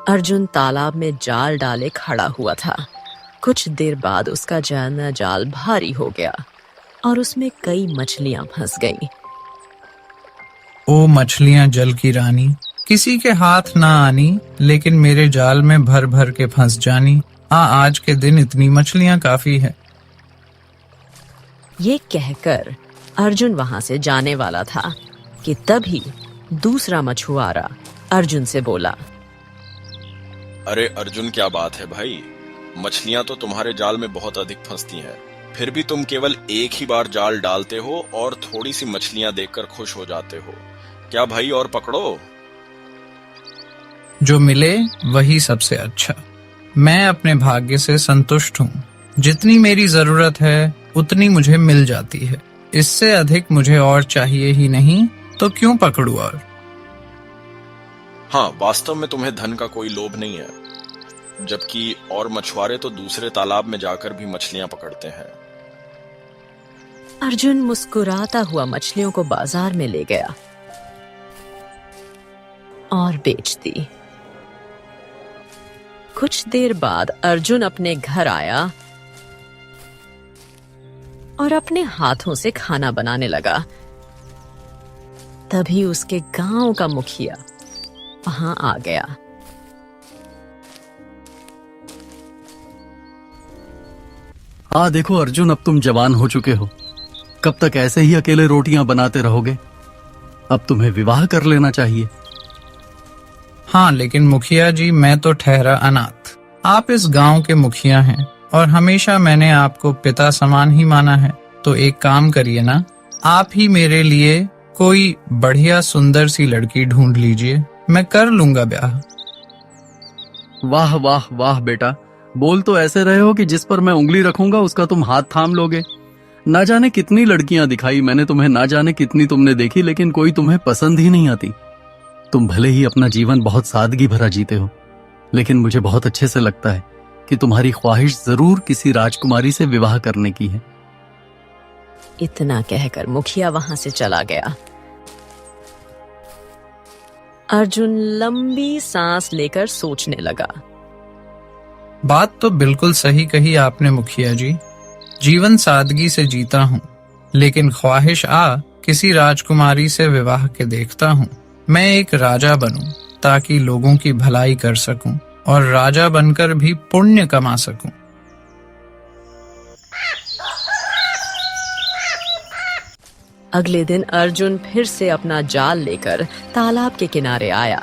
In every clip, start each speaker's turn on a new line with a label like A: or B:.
A: अर्जुन तालाब में जाल डाले खड़ा हुआ था। कुछ देर बाद उसका जाल भारी हो गया और उसमें कई मछलियां फंस गईं।
B: ओ मछलियां जल की रानी, किसी के हाथ ना आनी, लेकिन मेरे जाल में भर भर के फंस जानी। आज के दिन इतनी मछलियां काफी है।
A: ये कहकर अर्जुन वहां से जाने वाला था कि तभी दूसरा मछुआरा अर्जुन से बोला,
C: अरे अर्जुन, क्या बात है भाई? मछलियां तो तुम्हारे जाल में बहुत अधिक फंसती हैं, फिर भी तुम केवल एक ही बार जाल डालते हो और थोड़ी सी मछलियां देखकर खुश हो जाते हो। क्या भाई, और पकड़ो।
B: जो मिले वही सबसे अच्छा। मैं अपने भाग्य से संतुष्ट हूँ। जितनी मेरी जरूरत है उतनी मुझे मिल जाती है। इससे अधिक मुझे और चाहिए ही नहीं, तो क्यों पकड़ूं और?
C: हाँ, वास्तव में तुम्हें धन का कोई लोभ नहीं है, जबकि और मछुआरे तो दूसरे तालाब में जाकर भी मछलियां पकड़ते हैं।
A: अर्जुन मुस्कुराता हुआ मछलियों को बाजार में ले गया और बेच दी। कुछ देर बाद अर्जुन अपने घर आया और अपने हाथों से खाना बनाने लगा। तभी उसके गांव का मुखिया वहां आ गया।
D: देखो अर्जुन, अब तुम जवान हो चुके हो। कब तक ऐसे ही अकेले रोटियां बनाते रहोगे? अब तुम्हें विवाह कर लेना चाहिए।
B: हाँ, लेकिन मुखिया जी, मैं तो ठहरा अनाथ। आप इस गांव के मुखिया हैं और हमेशा मैंने आपको पिता समान ही माना है। तो एक काम करिए ना, आप ही मेरे लिए कोई बढ़िया सुंदर सी लड़की ढूंढ लीजिए, मैं कर लूंगा ब्याह।
D: वाह वाह वाह बेटा, बोल तो ऐसे रहे हो कि जिस पर मैं उंगली रखूंगा उसका तुम हाथ थाम लोगे। ना जाने कितनी लड़कियां दिखाई मैंने तुम्हें, ना जाने कितनी तुमने देखी, लेकिन कोई तुम्हें पसंद ही नहीं आती। तुम भले ही अपना जीवन बहुत सादगी भरा जीते हो, लेकिन मुझे बहुत अच्छे से लगता है कि तुम्हारी ख्वाहिश जरूर किसी राजकुमारी से विवाह करने की है।
A: इतना कहकर मुखिया वहां से चला गया। अर्जुन लंबी सांस लेकर सोचने लगा।
B: बात तो बिल्कुल सही कही आपने मुखिया जी। जीवन सादगी से जीता हूँ, लेकिन ख्वाहिश किसी राजकुमारी से विवाह के देखता हूँ। मैं एक राजा बनूं ताकि लोगों की भलाई कर सकूं और राजा बनकर भी पुण्य कमा सकूं।
A: अगले दिन अर्जुन फिर से अपना जाल लेकर तालाब के किनारे आया।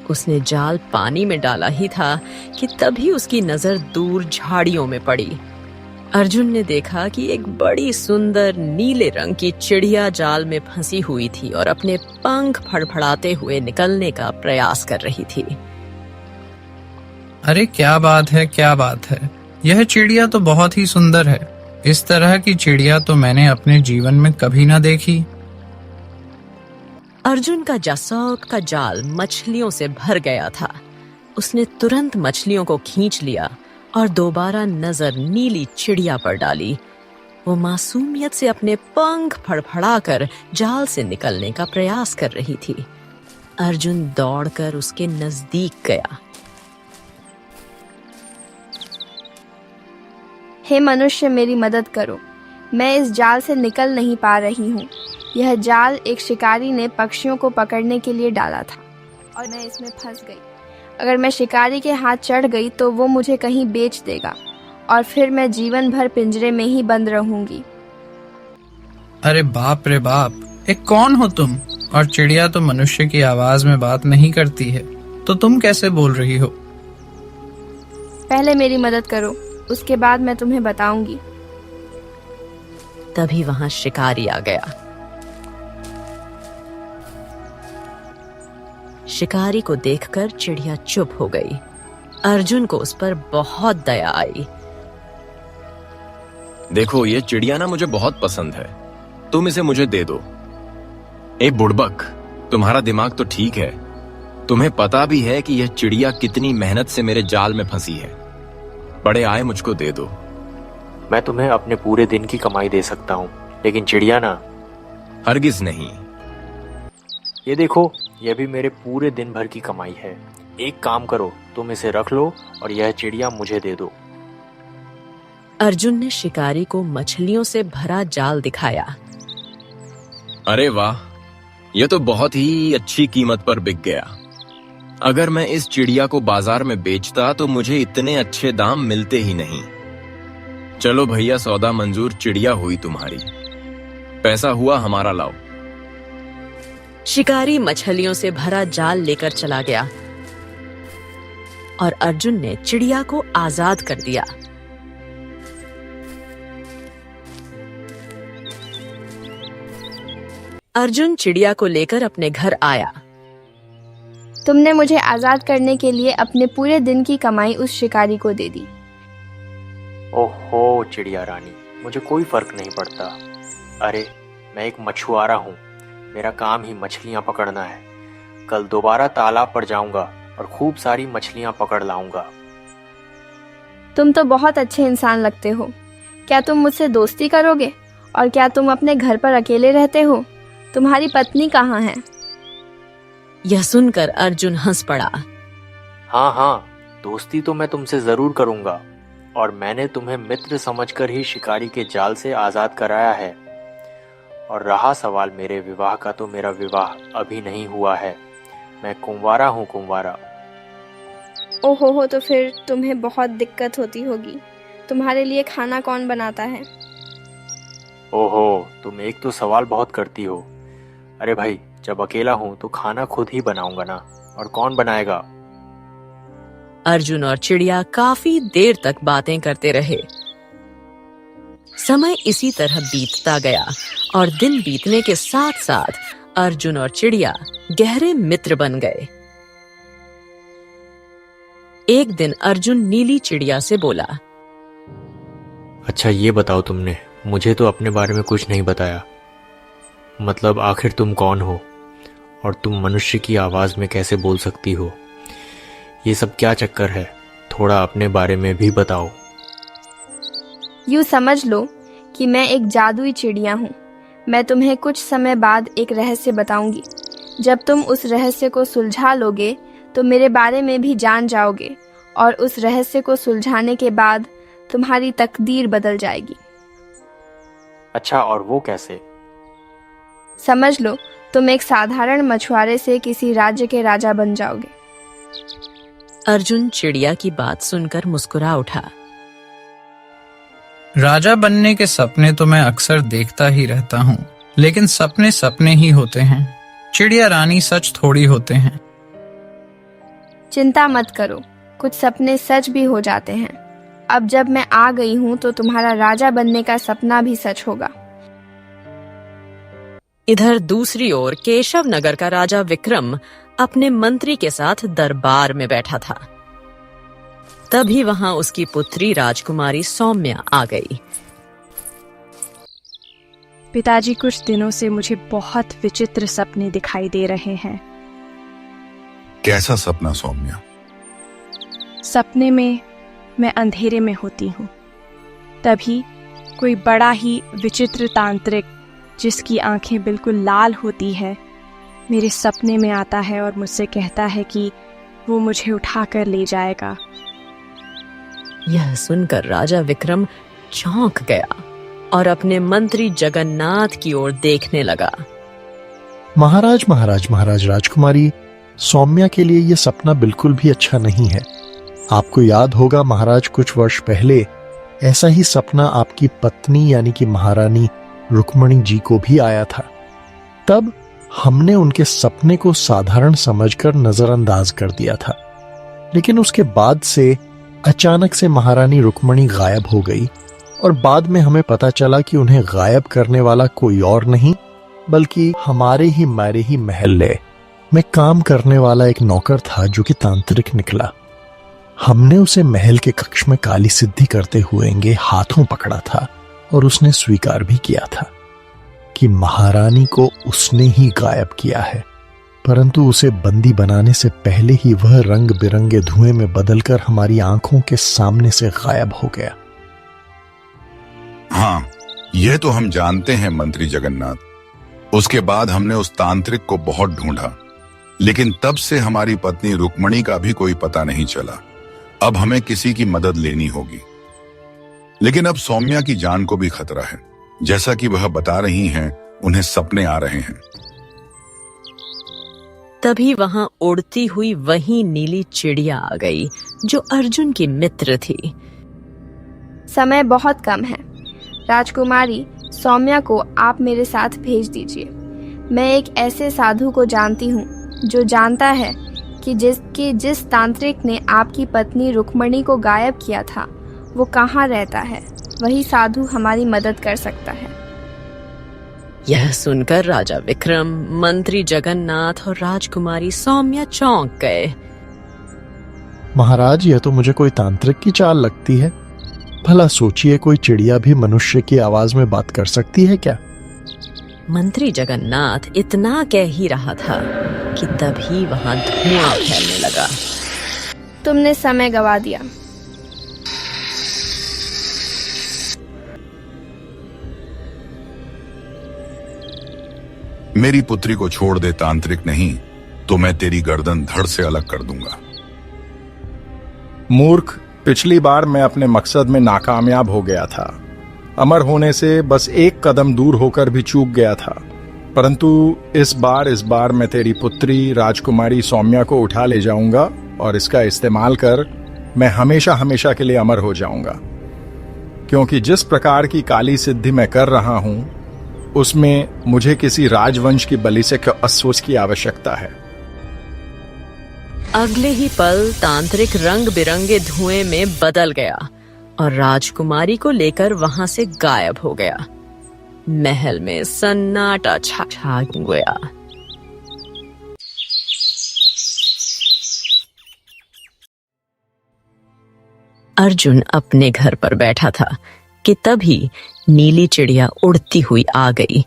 A: उसने जाल पानी में डाला ही था कि तभी उसकी नजर दूर झाड़ियों में पड़ी। अर्जुन ने देखा कि एक बड़ी सुंदर नीले रंग की चिड़िया जाल में फंसी हुई थी और अपने पंख फड़फड़ाते हुए निकलने का प्रयास कर रही थी।
B: अरे क्या बात है, क्या बात है! यह चिड़िया तो बहुत ही सुंदर है। इस तरह की चिड़िया तो मैंने अपने जीवन में कभी ना देखी।
A: अर्जुन का जासौक का जाल मछलियों से भर गया था। उसने तुरंत मछलियों को खींच लिया और दोबारा नजर नीली चिड़िया पर डाली। वो मासूमियत से अपने पंख फड़फड़ाकर जाल से निकलने का प्रयास कर रही थी। अर्जुन दौड़कर उसके नजदीक गया।
E: हे मनुष्य, मेरी मदद करो। मैं इस जाल से निकल नहीं पा रही हूँ। यह जाल एक शिकारी ने पक्षियों को पकड़ने के लिए डाला था और मैं इसमें फंस गई। अगर मैं शिकारी के हाथ चढ़ गई तो वो मुझे कहीं बेच देगा और फिर मैं जीवन भर पिंजरे में ही बंद रहूंगी।
B: अरे बाप रे बाप, एक कौन हो तुम? और चिड़िया तो मनुष्य की आवाज में बात नहीं करती है, तो तुम कैसे बोल रही हो?
E: पहले मेरी मदद करो, उसके बाद मैं तुम्हें बताऊंगी।
A: तभी वहां शिकारी आ गया। शिकारी को देखकर चिड़िया चुप हो गई। अर्जुन को उस पर बहुत दया आई।
F: देखो, ये चिड़िया ना मुझे बहुत पसंद है, तुम इसे मुझे दे दो। ए बुड़बक, तुम्हारा दिमाग तो ठीक है। तुम्हें पता भी है कि यह चिड़िया कितनी मेहनत से मेरे जाल में फंसी है। बड़े आए, मुझको दे दो।
G: मैं तुम्हें अपने पूरे दिन की कमाई दे सकता हूँ, लेकिन चिड़िया ना।
F: हरगिज नहीं।
G: ये देखो, यह भी मेरे पूरे दिन भर की कमाई है। एक काम करो, तुम इसे रख लो और यह चिड़िया मुझे दे दो।
A: अर्जुन ने शिकारी को मछलियों से भरा जाल दिखाया।
F: अरे वाह, यह तो बहुत ही अच्छी कीमत पर बिक गया। अगर मैं इस चिड़िया को बाजार में बेचता तो मुझे इतने अच्छे दाम मिलते ही नहीं। चलो भैया, सौदा मंजूर, चिड़िया हुई तुम्हारी, पैसा हुआ हमारा, लाओ।
A: शिकारी मछलियों से भरा जाल लेकर चला गया और अर्जुन ने चिड़िया को आजाद कर दिया। अर्जुन चिड़िया को लेकर अपने घर आया।
E: तुमने मुझे आज़ाद करने के लिए अपने पूरे दिन की कमाई उस शिकारी को दे दी।
G: ओहो चिड़िया रानी, मुझे कोई फर्क नहीं पड़ता। अरे मैं एक मछुआरा हूँ, मेरा काम ही मछलियाँ पकड़ना है। कल दोबारा तालाब पर जाऊंगा और खूब सारी मछलियाँ पकड़ लाऊंगा।
E: तुम तो बहुत अच्छे इंसान लगते हो। क्या तुम मुझसे दोस्ती करोगे? और क्या तुम अपने घर पर अकेले रहते हो? तुम्हारी पत्नी कहाँ है?
A: यह सुनकर अर्जुन हंस पड़ा।
G: हाँ, दोस्ती तो मैं तुमसे जरूर करूंगा, और मैंने तुम्हें मित्र समझकर ही शिकारी के जाल से आजाद कराया है। और रहा सवाल मेरे विवाह का, तो मेरा विवाह अभी नहीं हुआ है। मैं कुंवारा हूँ, कुंवारा।
E: ओहो, तो फिर तुम्हें बहुत दिक्कत होती होगी। तुम्हारे लिए खाना कौन बनाता है?
G: ओहो, तुम एक तो सवाल बहुत करती हो। अरे भाई, जब अकेला हूँ तो खाना खुद ही बनाऊंगा ना, और कौन बनाएगा?
A: अर्जुन और चिड़िया काफी देर तक बातें करते रहे। समय इसी तरह बीतता गया और दिन बीतने के साथ साथ अर्जुन और चिड़िया गहरे मित्र बन गए। एक दिन अर्जुन नीली चिड़िया से बोला,
G: अच्छा ये बताओ, तुमने मुझे तो अपने बारे में कुछ नहीं बताया। मतलब आखिर तुम कौन हो, और तुम मनुष्य की आवाज में कैसे बोल सकती हो? ये सब क्या चक्कर है? थोड़ा अपने बारे में भी बताओ।
E: यूँ समझ लो कि मैं एक जादुई चिड़िया हूँ। मैं तुम्हें कुछ समय बाद एक रहस्य बताऊंगी। जब तुम उस रहस्य को सुलझा लोगे तो मेरे बारे में भी जान जाओगे, और उस रहस्य को सुलझाने के बाद तुम्हारी तकदीर बदल जाएगी।
G: अच्छा, और वो कैसे?
E: समझ लो, तुम एक साधारण मछुआरे से किसी राज्य के राजा बन जाओगे।
A: अर्जुन चिड़िया की बात सुनकर मुस्कुरा उठा।
B: राजा बनने के सपने तो मैं अक्सर देखता ही रहता हूँ, लेकिन सपने सपने ही होते हैं। चिड़िया रानी, सच थोड़ी होते हैं।
E: चिंता मत करो, कुछ सपने सच भी हो जाते हैं। अब जब मैं आ गई हूँ तो तुम्हारा राजा बनने का सपना भी सच होगा।
A: इधर दूसरी ओर केशव नगर का राजा विक्रम अपने मंत्री के साथ दरबार में बैठा था। तभी वहां उसकी पुत्री राजकुमारी सौम्या आ गई।
H: पिताजी, कुछ दिनों से मुझे बहुत विचित्र सपने दिखाई दे रहे हैं।
I: कैसा सपना सौम्या?
H: सपने में मैं अंधेरे में होती हूँ। तभी कोई बड़ा ही विचित्र तांत्रिक, जिसकी आंखें बिल्कुल लाल होती है, मेरे सपने में आता है और मुझसे कहता है कि वो मुझे उठाकर ले जाएगा।
A: यह सुनकर राजा विक्रम चौंक गया और अपने मंत्री जगन्नाथ की ओर देखने लगा।
J: महाराज राजकुमारी, सौम्या के लिए यह सपना बिल्कुल भी अच्छा नहीं है। आपको याद होगा महाराज, कुछ वर्ष पहले ऐसा ही सपना आपकी पत्नी यानी कि महारानी रुक्मणी जी को भी आया था। तब हमने उनके सपने को साधारण समझकर नजरअंदाज कर दिया था, लेकिन उसके बाद से अचानक से महारानी रुक्मणी गायब हो गई, और बाद में हमें पता चला कि उन्हें गायब करने वाला कोई और नहीं बल्कि हमारे ही महल में काम करने वाला एक नौकर था, जो कि तांत्रिक निकला। हमने उसे महल के कक्ष में काली सिद्धि करते हुए हाथों पकड़ा था, और उसने स्वीकार भी किया था कि महारानी को उसने ही गायब किया है, परंतु उसे बंदी बनाने से पहले ही वह रंग बिरंगे धुएं में बदलकर हमारी आंखों के सामने से गायब हो गया।
I: हाँ, यह तो हम जानते हैं मंत्री जगन्नाथ, उसके बाद हमने उस तांत्रिक को बहुत ढूंढा, लेकिन तब से हमारी पत्नी रुक्मणी का भी कोई पता नहीं चला। अब हमें किसी की मदद लेनी होगी। लेकिन अब सौम्या की जान को भी खतरा है। जैसा कि वह बता रही हैं, उन्हें सपने आ रहे हैं।
A: तभी वहां उड़ती हुई वही नीली चिड़िया आ गई जो अर्जुन की मित्र थी।
E: समय बहुत कम है। राजकुमारी सौम्या को आप मेरे साथ भेज दीजिए। मैं एक ऐसे साधु को जानती हूँ जो जानता है कि जिस तांत्रिक ने आपकी पत्नी रुक्मणी को गायब किया था वो कहाँ रहता है। वही साधु हमारी मदद कर सकता है।
A: यह सुनकर राजा विक्रम, मंत्री जगन्नाथ और राजकुमारी सौम्या चौंक गए।
J: महाराज, यह तो मुझे कोई तांत्रिक की चाल लगती है। भला सोचिए, कोई चिड़िया भी मनुष्य की आवाज में बात कर सकती है क्या?
A: मंत्री जगन्नाथ इतना कह ही रहा था कि तभी वहां धुआं फैलने लगा।
E: तुमने समय गवा दिया।
I: मेरी पुत्री को छोड़ दे तांत्रिक, नहीं तो मैं तेरी गर्दन धड़ से अलग कर दूंगा।
K: मूर्ख, पिछली बार मैं अपने मकसद में नाकामयाब हो गया था। अमर होने से बस एक कदम दूर होकर भी चूक गया था। परंतु इस बार मैं तेरी पुत्री राजकुमारी सौम्या को उठा ले जाऊंगा और इसका इस्तेमाल कर मैं हमेशा हमेशा के लिए अमर हो जाऊंगा। क्योंकि जिस प्रकार की काली सिद्धि मैं कर रहा हूं उसमें मुझे किसी राजवंश की बलि से अफसोस की आवश्यकता है।
A: अगले ही पल तांत्रिक रंग बिरंगे धुएं में बदल गया और राजकुमारी को लेकर वहां से गायब हो गया। महल में सन्नाटा छा गया। अर्जुन अपने घर पर बैठा था कि तभी नीली चिड़िया उड़ती हुई आ गई।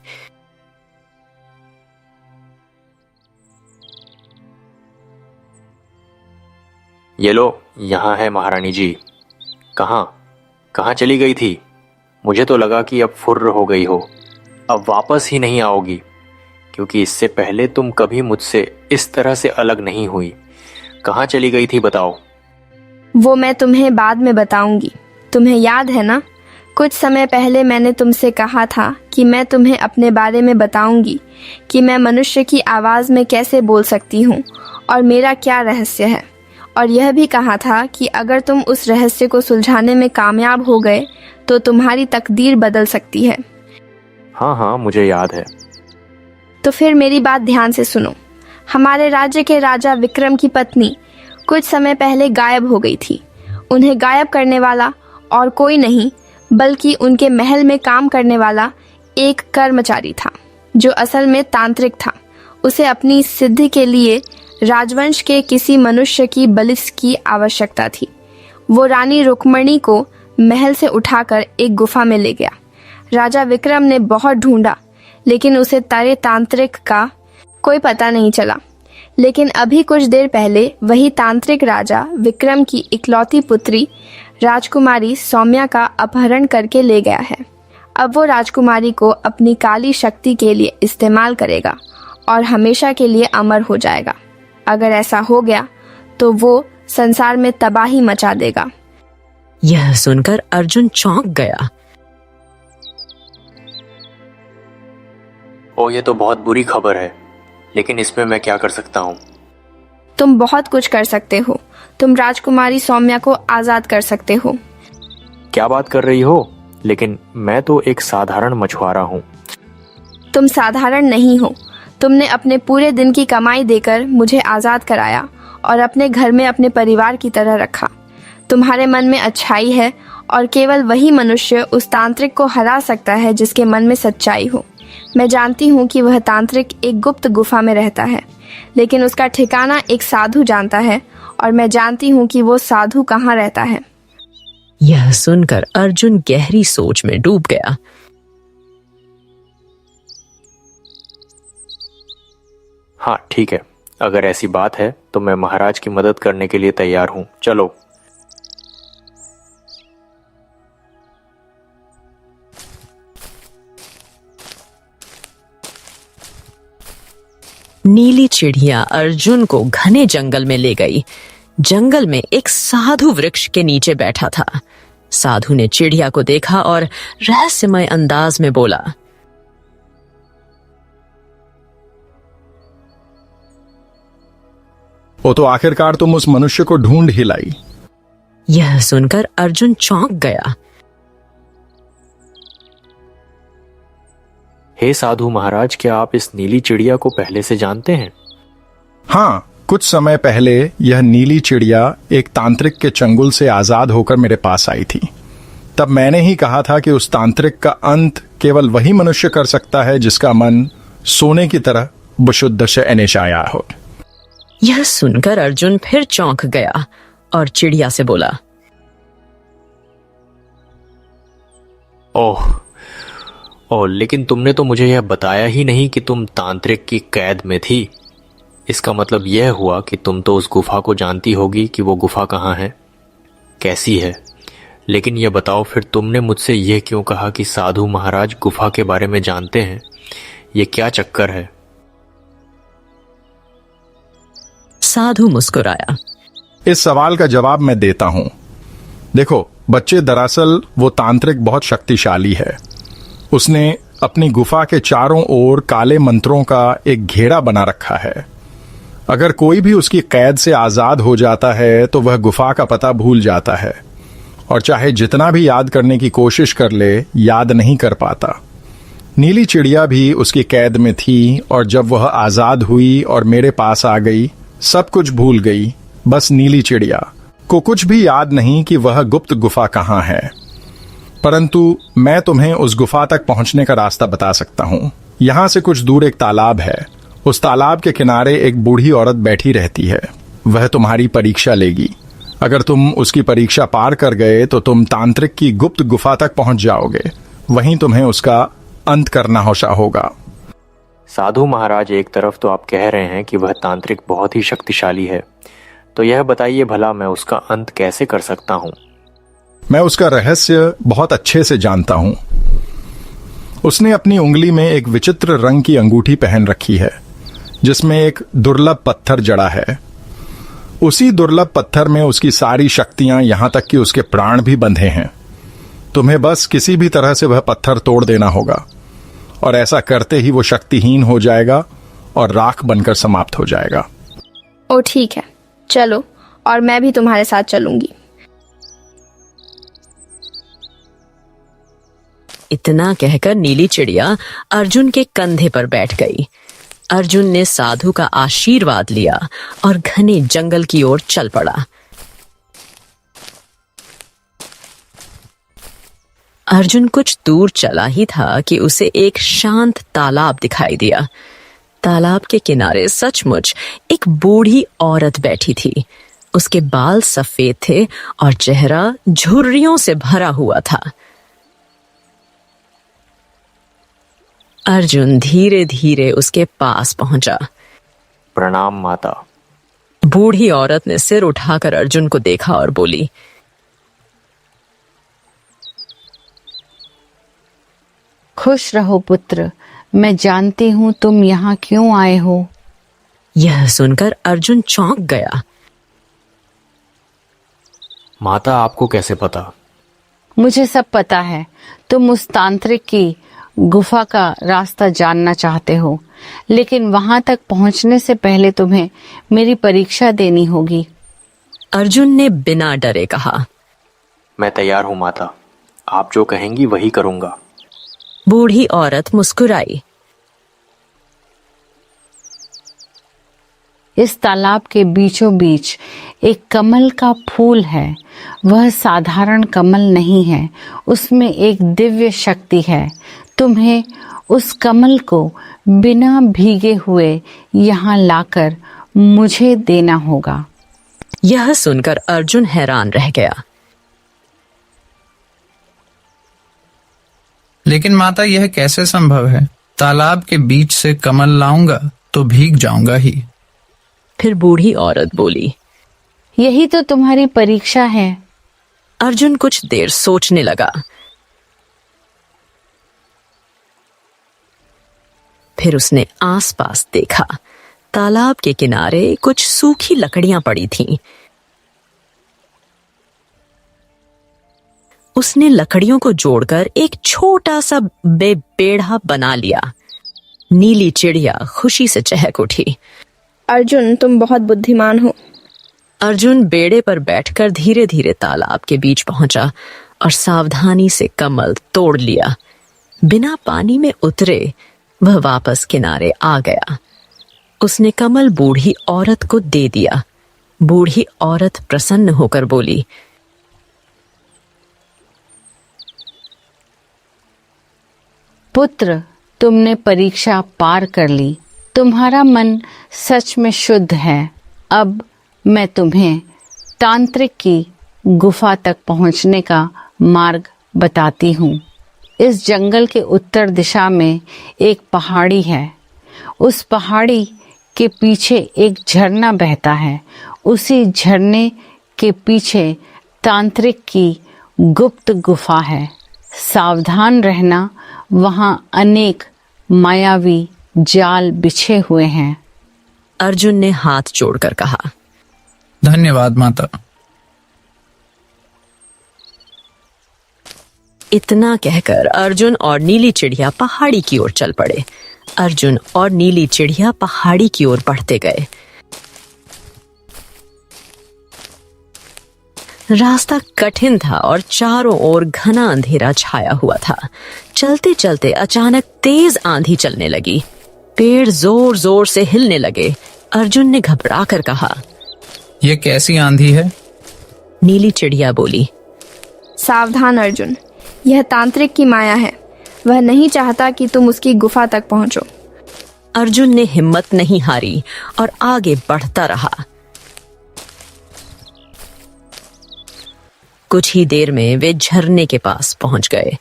G: ये लो, यहाँ है महारानी जी। कहाँ चली गई थी? मुझे तो लगा कि अब फुर्र हो गई हो, अब वापस ही नहीं आओगी, क्योंकि इससे पहले तुम कभी मुझसे इस तरह से अलग नहीं हुई। कहाँ चली गई थी बताओ?
E: वो मैं तुम्हें बाद में बताऊंगी। तुम्हें याद है ना, कुछ समय पहले मैंने तुमसे कहा था कि मैं तुम्हें अपने बारे में बताऊंगी कि मैं मनुष्य की आवाज़ में कैसे बोल सकती हूँ और मेरा क्या रहस्य है। और यह भी कहा था कि अगर तुम उस रहस्य को सुलझाने में कामयाब हो गए तो तुम्हारी तकदीर बदल सकती है।
G: हाँ, मुझे याद है।
E: तो फिर मेरी बात ध्यान से सुनो। हमारे राज्य के राजा विक्रम की पत्नी कुछ समय पहले गायब हो गई थी। उन्हें गायब करने वाला और कोई नहीं बल्कि उनके महल में काम करने वाला एक कर्मचारी था जो असल में तांत्रिक था। उसे अपनी सिद्धि के लिए राजवंश के किसी मनुष्य की बलि की आवश्यकता थी। वो रानी रुक्मणी को महल से उठाकर एक गुफा में ले गया। राजा विक्रम ने बहुत ढूंढा लेकिन उसे तारे तांत्रिक का कोई पता नहीं चला। लेकिन अभी कुछ देर पहले वही तांत्रिक राजा विक्रम की इकलौती पुत्री राजकुमारी सौम्या का अपहरण करके ले गया है। अब वो राजकुमारी को अपनी काली शक्ति के लिए इस्तेमाल करेगा और हमेशा के लिए अमर हो जाएगा। अगर ऐसा हो गया तो वो संसार में तबाही मचा देगा।
A: यह सुनकर अर्जुन चौंक गया।
G: ये तो बहुत बुरी खबर है, लेकिन इसमें मैं क्या कर सकता हूँ?
E: तुम बहुत कुछ कर सकते हो। तुम राजकुमारी सौम्या को आजाद कर सकते हो।
G: क्या बात कर रही हो? लेकिन मैं तो एक साधारण मछुआरा हूँ।
E: तुम साधारण नहीं हो। तुमने अपने पूरे दिन की कमाई देकर मुझे आजाद कराया और अपने घर में अपने परिवार की तरह रखा। तुम्हारे मन में अच्छाई है और केवल वही मनुष्य उस तांत्रिक को हरा सकता है जिसके मन में सच्चाई हो। मैं जानती हूँ कि वह तांत्रिक एक गुप्त गुफा में रहता है, लेकिन उसका ठिकाना एक साधु जानता है और मैं जानती हूँ कि वो साधु कहाँ रहता है।
A: यह सुनकर अर्जुन गहरी सोच में डूब गया।
G: हाँ ठीक है, अगर ऐसी बात है तो मैं महाराज की मदद करने के लिए तैयार हूँ। चलो।
A: नीली चिड़िया अर्जुन को घने जंगल में ले गई। जंगल में एक साधु वृक्ष के नीचे बैठा था। साधु ने चिड़िया को देखा और रहस्यमय अंदाज में बोला,
K: वो तो आखिरकार तुम उस मनुष्य को ढूंढ ही लाई।
A: यह सुनकर अर्जुन चौंक गया।
G: हे साधु महाराज, क्या आप इस नीली चिड़िया को पहले से जानते हैं?
K: हाँ, कुछ समय पहले यह नीली चिड़िया एक तांत्रिक के चंगुल से आजाद होकर मेरे पास आई थी। तब मैंने ही कहा था कि उस तांत्रिक का अंत केवल वही मनुष्य कर सकता है जिसका मन सोने की तरह विशुद्ध से अनिशाया हो।
A: यह सुनकर अर्जुन फिर चौंक गया और चिड़िया से बोला,
G: ओह, लेकिन तुमने तो मुझे यह बताया ही नहीं कि तुम तांत्रिक की कैद में थी। इसका मतलब यह हुआ कि तुम तो उस गुफा को जानती होगी कि वो गुफा कहाँ है, कैसी है। लेकिन यह बताओ, फिर तुमने मुझसे यह क्यों कहा कि साधु महाराज गुफा के बारे में जानते हैं? ये क्या चक्कर है?
A: साधु मुस्कुराया।
K: इस सवाल का जवाब मैं देता हूं। देखो बच्चे, दरअसल वो तांत्रिक बहुत शक्तिशाली है। उसने अपनी गुफा के चारों ओर काले मंत्रों का एक घेरा बना रखा है। अगर कोई भी उसकी कैद से आजाद हो जाता है तो वह गुफा का पता भूल जाता है और चाहे जितना भी याद करने की कोशिश कर ले, याद नहीं कर पाता। नीली चिड़िया भी उसकी कैद में थी और जब वह आजाद हुई और मेरे पास आ गई, सब कुछ भूल गई। बस नीली चिड़िया को कुछ भी याद नहीं कि वह गुप्त गुफा कहाँ है। परंतु मैं तुम्हें उस गुफा तक पहुंचने का रास्ता बता सकता हूँ। यहाँ से कुछ दूर एक तालाब है। उस तालाब के किनारे एक बूढ़ी औरत बैठी रहती है। वह तुम्हारी परीक्षा लेगी। अगर तुम उसकी परीक्षा पार कर गए तो तुम तांत्रिक की गुप्त गुफा तक पहुंच जाओगे। वहीं तुम्हें उसका अंत करना होगा।
G: साधु महाराज, एक तरफ तो आप कह रहे हैं कि वह तांत्रिक बहुत ही शक्तिशाली है, तो यह बताइए भला मैं उसका अंत कैसे कर सकता हूँ?
K: मैं उसका रहस्य बहुत अच्छे से जानता हूँ। उसने अपनी उंगली में एक विचित्र रंग की अंगूठी पहन रखी है जिसमें एक दुर्लभ पत्थर जड़ा है। उसी दुर्लभ पत्थर में उसकी सारी शक्तियां, यहां तक कि उसके प्राण भी बंधे हैं। तुम्हें बस किसी भी तरह से वह पत्थर तोड़ देना होगा और ऐसा करते ही वो शक्तिहीन हो जाएगा और राख बनकर समाप्त हो जाएगा।
E: ओ ठीक है, चलो, और मैं भी तुम्हारे साथ चलूंगी।
A: इतना कहकर नीली चिड़िया अर्जुन के कंधे पर बैठ गई। अर्जुन ने साधु का आशीर्वाद लिया और घने जंगल की ओर चल पड़ा। अर्जुन कुछ दूर चला ही था कि उसे एक शांत तालाब दिखाई दिया। तालाब के किनारे सचमुच एक बूढ़ी औरत बैठी थी। उसके बाल सफेद थे और चेहरा झुर्रियों से भरा हुआ था। अर्जुन धीरे धीरे उसके पास पहुंचा।
G: प्रणाम माता।
A: बूढ़ी औरत ने सिर उठाकर अर्जुन को देखा और बोली,
L: खुश रहो पुत्र, मैं जानती हूँ तुम यहाँ क्यों आए हो।
A: यह सुनकर अर्जुन चौंक गया।
G: माता, आपको कैसे पता?
L: मुझे सब पता है। तुम उस तांत्रिक की गुफा का रास्ता जानना चाहते हो, लेकिन वहां तक पहुंचने से पहले तुम्हें मेरी परीक्षा देनी होगी।
A: अर्जुन ने बिना डरे कहा।
G: मैं तैयार हूँ माता, आप जो कहेंगी वही करूंगा।
A: बूढ़ी औरत मुस्कुराई।
L: इस तालाब के बीचों बीच एक कमल का फूल है। वह साधारण कमल नहीं है, उसमें एक दिव्य शक्ति है। तुम्हें उस कमल को बिना भीगे हुए यहाँ लाकर मुझे देना होगा।
A: यह सुनकर अर्जुन हैरान रह गया।
B: लेकिन माता, यह कैसे संभव है? तालाब के बीच से कमल लाऊंगा तो भीग जाऊंगा ही।
A: फिर बूढ़ी औरत बोली,
L: यही तो तुम्हारी परीक्षा है।
A: अर्जुन कुछ देर सोचने लगा। फिर उसने आसपास देखा। तालाब के किनारे कुछ सूखी लकड़ियां पड़ी थीं। उसने लकड़ियों को जोड़कर एक छोटा सा बेड़ा बना लिया। नीली चिड़िया खुशी से चहक उठी।
E: अर्जुन, तुम बहुत बुद्धिमान हो।
A: अर्जुन बेड़े पर बैठकर धीरे धीरे तालाब के बीच पहुंचा और सावधानी से कमल तोड़ लिया। बिना पानी में उतरे वह वापस किनारे आ गया। उसने कमल बूढ़ी औरत को दे दिया। बूढ़ी औरत प्रसन्न होकर बोली,
L: पुत्र, तुमने परीक्षा पार कर ली। तुम्हारा मन सच में शुद्ध है। अब मैं तुम्हें तांत्रिक की गुफा तक पहुंचने का मार्ग बताती हूँ। इस जंगल के उत्तर दिशा में एक पहाड़ी है। उस पहाड़ी के पीछे एक झरना बहता है। उसी झरने के पीछे तांत्रिक की गुप्त गुफा है। सावधान रहना, वहाँ अनेक मायावी जाल बिछे हुए हैं।
A: अर्जुन ने हाथ जोड़कर कहा,
B: धन्यवाद माता।
A: इतना कहकर अर्जुन और नीली चिड़िया पहाड़ी की ओर चल पड़े। अर्जुन और नीली चिड़िया पहाड़ी की ओर बढ़ते गए। रास्ता कठिन था और चारों ओर घना अंधेरा छाया हुआ था। चलते चलते अचानक तेज आंधी चलने लगी। पेड़ जोर जोर से हिलने लगे। अर्जुन ने घबरा कर कहा,
B: ये कैसी आंधी है?
A: नीली चिड़िया बोली,
E: सावधान अर्जुन, यह तांत्रिक की माया है। वह नहीं चाहता कि तुम उसकी गुफा तक पहुंचो।
A: अर्जुन ने हिम्मत नहीं हारी और आगे बढ़ता रहा। कुछ ही देर में वे झरने के पास पहुंच गए।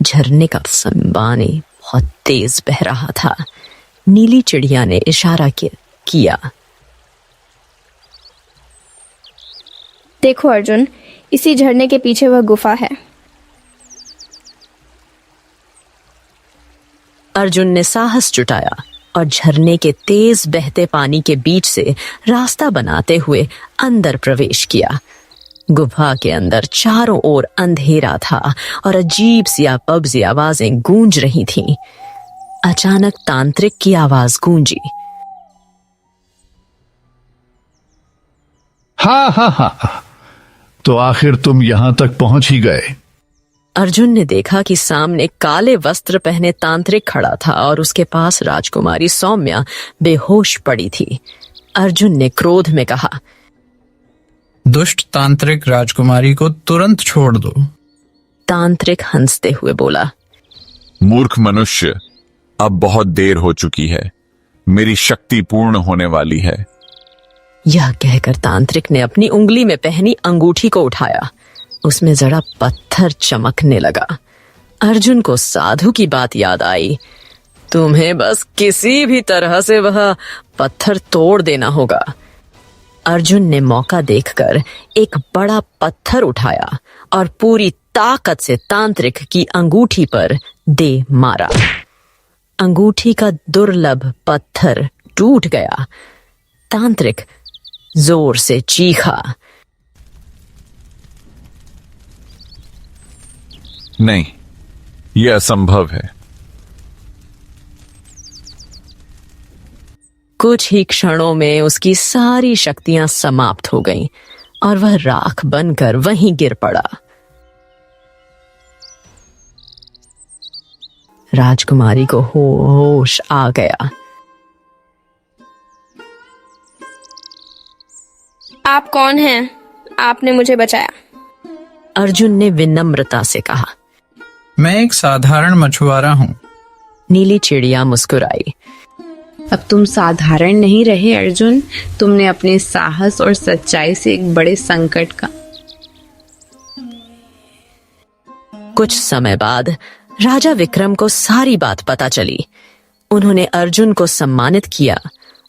A: झरने का पानी बहुत तेज बह रहा था। नीली चिड़िया ने इशारा किया।
E: देखो अर्जुन, इसी झरने के पीछे वह गुफा है।
A: अर्जुन ने साहस जुटाया और झरने के तेज बहते पानी के बीच से रास्ता बनाते हुए अंदर प्रवेश किया। गुफा के अंदर चारों ओर अंधेरा था और अजीब सी पबजी आवाजें गूंज रही थीं। अचानक तांत्रिक की आवाज गूंजी,
M: हा, तो आखिर तुम यहां तक पहुंच ही गए।
A: अर्जुन ने देखा कि सामने काले वस्त्र पहने तांत्रिक खड़ा था और उसके पास राजकुमारी सौम्या बेहोश पड़ी थी। अर्जुन ने क्रोध में कहा,
B: दुष्ट तांत्रिक राजकुमारी को तुरंत छोड़ दो।
A: तांत्रिक हंसते हुए बोला,
I: मूर्ख मनुष्य, अब बहुत देर हो चुकी है। मेरी शक्ति पूर्ण होने वाली है।
A: यह कहकर तांत्रिक ने अपनी उंगली में पहनी अंगूठी को उठाया। उसमें जरा पत्थर चमकने लगा। अर्जुन को साधु की बात याद आई। तुम्हें बस किसी भी तरह से वह पत्थर तोड़ देना होगा। अर्जुन ने मौका देखकर एक बड़ा पत्थर उठाया और पूरी ताकत से तांत्रिक की अंगूठी पर दे मारा। अंगूठी का दुर्लभ पत्थर टूट गया। तांत्रिक जोर से चीखा,
I: नहीं, यह असंभव है।
A: कुछ ही क्षणों में उसकी सारी शक्तियां समाप्त हो गईं और वह राख बनकर वहीं गिर पड़ा। राजकुमारी को होश आ गया।
E: आप कौन हैं? आपने मुझे बचाया।
A: अर्जुन ने विनम्रता से कहा,
B: मैं एक साधारण मछुआरा हूँ।
A: नीली चिड़िया मुस्कुराई,
N: अब तुम साधारण नहीं रहे अर्जुन, तुमने अपने साहस और सच्चाई से एक बड़े संकट का।
A: कुछ समय बाद राजा विक्रम को सारी बात पता चली। उन्होंने अर्जुन को सम्मानित किया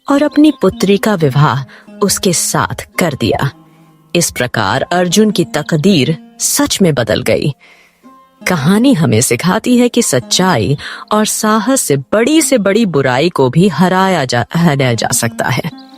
A: और अपनी पुत्री का विवाह उसके साथ कर दिया। इस प्रकार अर्जुन की तकदीर सच में बदल गई। कहानी हमें सिखाती है कि सच्चाई और साहस से बड़ी बुराई को भी हराया जा सकता है।